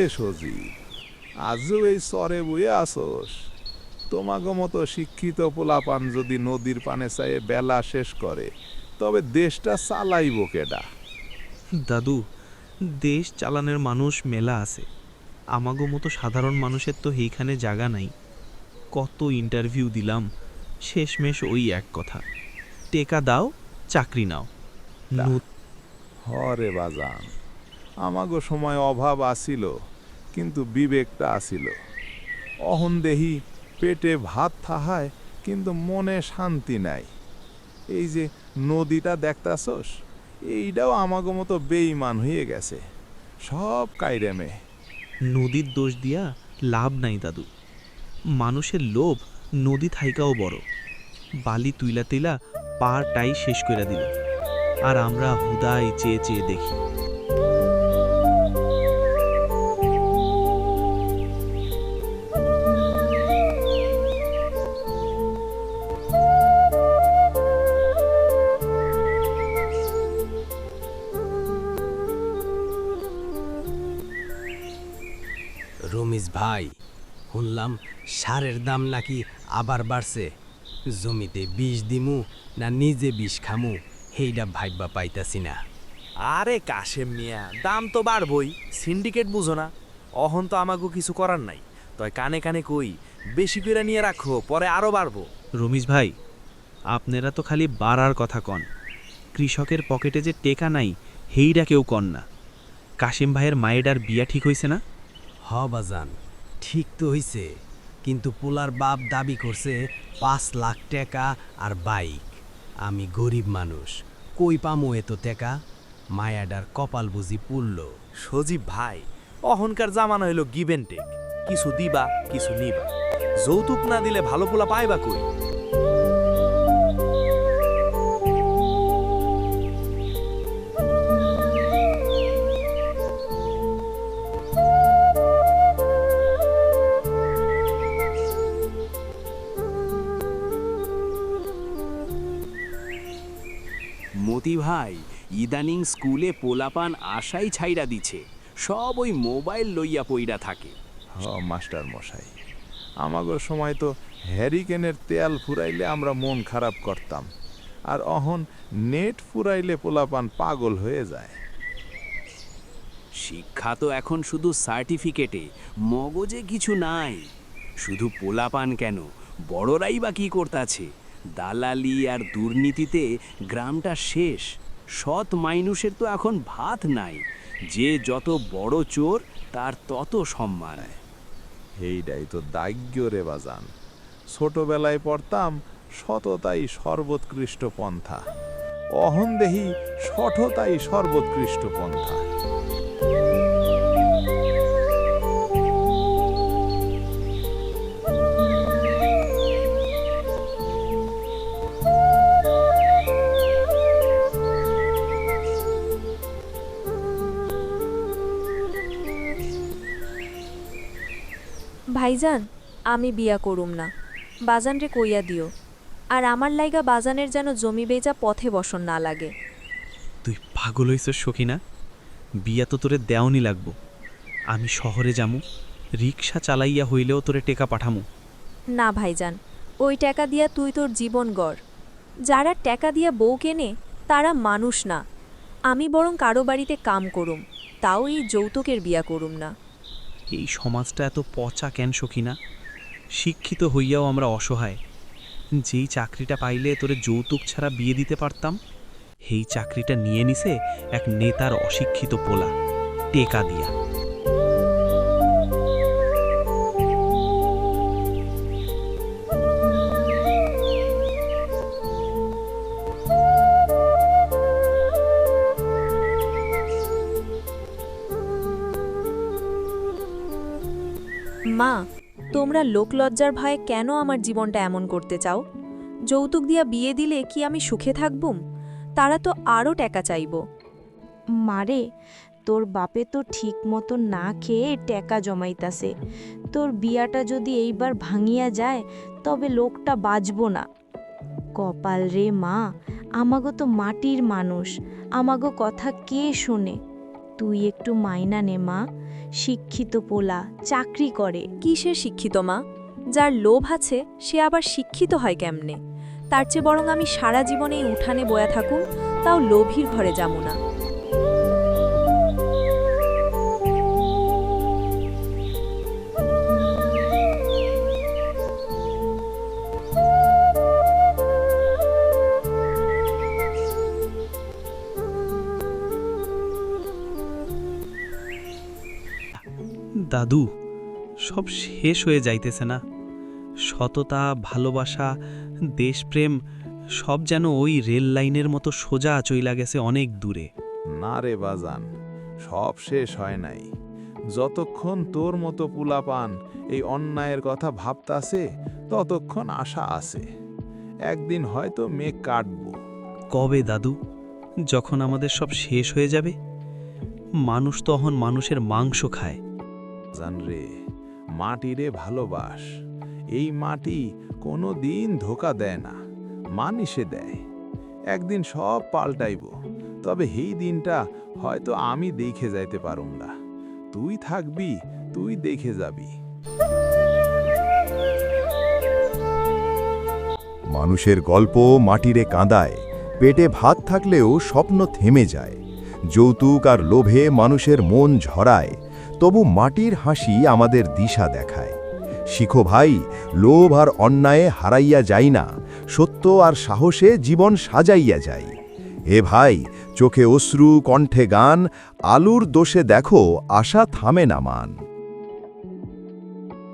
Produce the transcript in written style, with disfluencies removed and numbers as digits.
সজীব, আজও এই চরে বইয়ে আসোস? তোমাগো মতো শিক্ষিত পোলাপান যদি নদীর পানে চাইয়ে বেলা শেষ করে, তবে দেশটা চালাইব কেডা? দাদু, দেশ চালানের মানুষ মেলা আছে, আমাগো মতো সাধারণ মানুষের তো এইখানে জায়গা নাই। কত ইন্টারভিউ দিলাম, শেষমেশ ওই এক কথা, টেকা দাও, চাকরি নাও। নু- হরে বাজান, আমাগো সময় অভাব আসিল, কিন্তু বিবেকটা আসিল। অহন দেহি পেটে ভাত থাহায়, কিন্তু মনে শান্তি নাই। এই যে নদীটা দেখতাছস, এইটাও আমাগো মতো বেঈমান হয়ে গেছে, সব কাইরেমে। নদীর দোষ দিয়া লাভ নাই দাদু, মানুষের লোভ নদী থাইকাও বড়। বালি তুইলা তুইলা পারটাই শেষ করে দিল, আর আমরা হুদাই চেয়ে চেয়ে দেখি। রমিজ ভাই, শুনলাম সারের দাম নাকি আবার বাড়ছে। জমিতে বিষ দিমু না নিজে বিষ খামু, হেইডা ভাইবা পাইতাছি না। আরে কাশেম মিয়া, দাম তো বাড়বই, সিন্ডিকেট বুঝো না? অহন তো আমাগো কিছু করার নাই, তয় কানে কানে কই বেশি করে নিয়ে রাখো, পরে আরো বাড়বো। রমিজ ভাই, আপনারা তো খালি বাড়ার কথা কন, কৃষকের পকেটে যে টেকা নাই হেইডা কেউ কন না। কাশিম ভাইয়ের মায়েডার বিয়া ঠিক হইছে না? হ বাজান, ঠিক তো হইছে, কিন্তু পোলার বাপ দাবি করছে 5 লাখ টাকা আর বাইক। আমি গরিব মানুষ, কই পামু এত টাকা? মায়াডার কপাল বুঝি পুড়ল। সজীব ভাই, অহনকার জামানা হইল গিভ এন্ড টেক, কিছু দিবা কিছু নিবা। যৌতুক না দিলে ভালো পোলা পাইবা কই? মতি ভাই, ইদানিং স্কুলে পোলাপান আশাই ছাইড়া দিছে, সব ওই মোবাইল লইয়া পইড়া থাকে। মাস্টার মশাই, আমাগো সময় তো হ্যারিকেনের তেল ফুরাইলে আমরা মন খারাপ করতাম, আর অহন নেট ফুরাইলে পোলাপান পাগল হয়ে যায়। শিক্ষা তো এখন শুধু সার্টিফিকেটে, মগজে কিছু নাই। শুধু পোলাপান কেন, বড়রাই বা কি করতাছে? দালালি আর দুর্নীতিতে গ্রামটা শেষ। সৎ মাইনুষের তো এখন ভাত নাই, যে যত বড় চোর তার তত সম্মান। এইটাই তো দাগ্য রে বাজান। ছোটবেলায় পড়তাম সততাই সর্বোৎকৃষ্ট পন্থা, অহন দেহি সঠতাই সর্বোৎকৃষ্ট পন্থা। ভাইজান, আমি বিয়া করুম না, বাজান রে কইয়া দিও। আর আমার লাইগা বাজানের যেন জমি বেচা পথে বসন না লাগে। তুই পাগল হইছ সখিনা, বিয়া তো তোরে দেওয়ানি লাগবো। আমি শহরে যামু, রিক্সা চালাইয়া হইলেও তোরে টেকা পাঠামু। না ভাইজান, ওই টাকা দিয়া তুই তোর জীবন গড়। যারা টাকা দিয়া বউ কেনে তারা মানুষ না। আমি বরং কারো বাড়িতে কাম করুম, তাও এই যৌতুকের বিয়া করুম না। এই সমাজটা এত পচা কেন সখিনা? শিক্ষিত হইয়াও আমরা অসহায়। যেই চাকরিটা পাইলে তোরে যৌতুক ছাড়া বিয়ে দিতে পারতাম, সেই চাকরিটা নিয়ে নিছে এক নেতার অশিক্ষিত পোলা, টেকা দিয়া। মা, তোমরা লোকলজ্জার ভয়ে কেন আমার জীবনটা এমন করতে চাও? যৌতুক দিয়া বিয়ে দিলে কি আমি সুখে থাকবুম? তারা তো আরও টাকা চাইব। মারে, তোর বাপে তো ঠিক মতো না খেয়ে টাকা জমাইতাছে। তোর বিয়াটা যদি এইবার ভাঙিয়া যায়, তবে লোকটা বাঁচব না। কপাল রে মা, আমাগো তো মাটির মানুষ, আমাগো কথা কে শোনে? তুই একটু মাইনা নে মা, শিক্ষিত পোলা, চাকরি করে। কিসের শিক্ষিত মা? যার লোভ আছে সে আবার শিক্ষিত হয় কেমনে? তার চেয়ে বরং আমি সারা জীবনে এই উঠানে বয়া থাকুম, তাও লোভীর ঘরে যাবো না। দাদু, সব শেষ হয়ে যাইতেছে না। সততা, ভালোবাসা, দেশপ্রেম সব যেন ওই রেল লাইনের মতো সোজা চইলা গেছে অনেক দূরে। না রে বাজান, সব শেষ হয় নাই। যতক্ষণ তোর মতো পুলাপান এই অন্যায়ের কথা ভাবতাছে ততক্ষণ আশা আছে। একদিন হয়তো মেঘ কাটবো। কবে দাদু? যখন আমাদের সব শেষ হয়ে যাবে? মানুষ তখন মানুষের মাংস খায়। জান রে, মাটিরে ভালোবাস। এই মাটি কোনো দিন ধোকা দেয় না, মানিসে দেয়। একদিন সব পাল্টাইব, তবে এই দিনটা হয়তো আমি দেখে যাইতে পারুম না। তুই থাকবি, তুই দেখে যাবি। মানুষের গল্প মাটিরে কাঁদায়, পেটে ভাত থাকলেও স্বপ্ন থেমে যায়। যৌতুক আর লোভে মানুষের মন ঝরায়, তবু মাটির হাসি আমাদের দিশা দেখায়। শিখো ভাই, লোভ আর অন্যায়ে হারাইয়া যাই না, সত্য আর সাহসে জীবন সাজাইয়া যায়। এ ভাই, চোখে অশ্রু, কণ্ঠে গান, আলুর দোষে দেখো আশা থামে না মান।